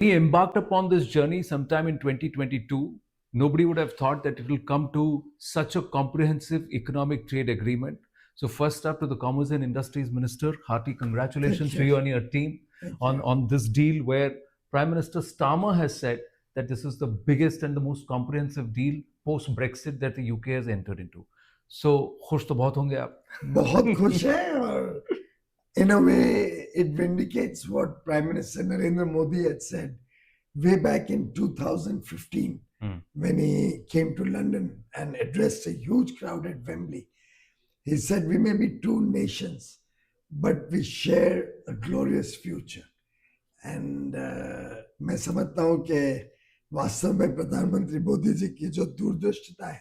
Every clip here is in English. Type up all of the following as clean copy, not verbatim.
We embarked upon this journey sometime in 2022. Nobody would have thought that it will come to such a comprehensive economic trade agreement. So, first up to the Commerce and Industries Minister, hearty congratulations to you and your team on this deal where Prime Minister Starmer has said that this is the biggest and the most comprehensive deal post Brexit that the UK has entered into. So, खुश तो बहुत होंगे आप. बहुत खुश है और in a way it vindicates what Prime Minister Narendra Modi had said way back in 2015 when he came to London and addressed a huge crowd at Wembley. He said, we may be two nations, but we share a glorious future. And मैं समझता हूँ कि वास्तव में प्रधानमंत्री मोदी जी की जो दूरदृष्टता है,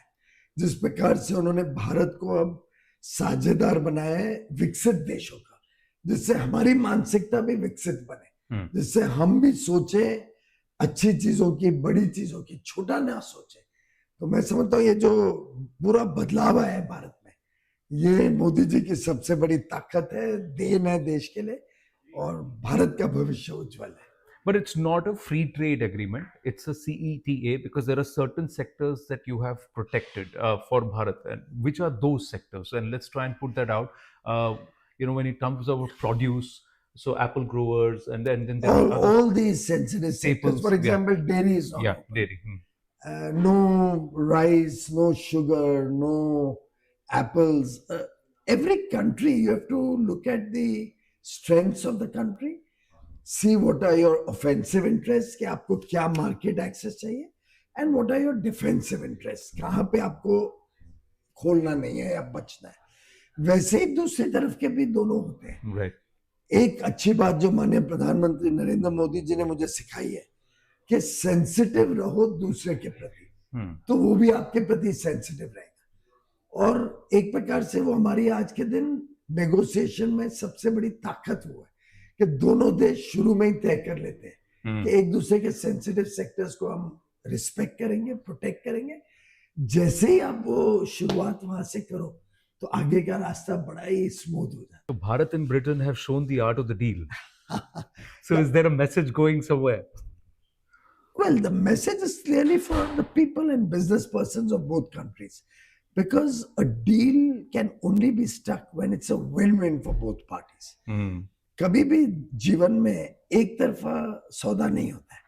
जिस प्रकार से उन्होंने भारत को अब साझेदार बनाया है विकसित देशों का, जिससे हमारी मानसिकता भी विकसित बने, जिससे हम भी सोचे अच्छी चीजों की, बड़ी चीजों की, छोटा ना सोचे. तो मैं समझता हूँ ये जो पूरा बदलाव आया है भारत में, ये मोदी जी की सबसे बड़ी ताकत है, देन है देश के लिए, और भारत का भविष्य उज्जवल है. But it's not a free trade agreement. It's a CETA because there are certain sectors that you have protected for Bharat. And which are those sectors? And let's try and put that out. When it comes to produce, so apple growers, and then there are all these sensitive sectors. For example, dairy is not open. Dairy. No rice, no sugar, no apples. Every country, you have to look at the strengths of the country. See what are your offensive interests, कि आपको क्या market access चाहिए, and what are your defensive interests, कहाँ पे आपको खोलना नहीं है या बचना है. वैसे ही दूसरी तरफ के भी दोनों होते हैं. Right. एक अच्छी बात जो माननीय प्रधानमंत्री नरेंद्र मोदी जी ने मुझे सिखाई है कि सेंसिटिव रहो दूसरे के प्रति, तो वो भी आपके प्रति सेंसिटिव रहेगा. और एक प्रकार से वो हमारी आज के दिन नेगोशिएशन में सबसे बड़ी ताकत वो है कि दोनों देश शुरू में ही तय कर लेते हैं कि एक दूसरे के सेंसिटिव सेक्टर्स को हम रिस्पेक्ट करेंगे, प्रोटेक्ट करेंगे. जैसे ही आप वो शुरुआत वहां से करो तो आगे का रास्ता बड़ा ही स्मूथ हो जाता. So Bharat and Britain have shown the art of the deal. So is there a message going somewhere? Well, the message is clearly for the people and business persons of both countries, because a deal can only be stuck when it's a win-win for both parties. कभी भी जीवन में एक तरफा सौदा नहीं होता है.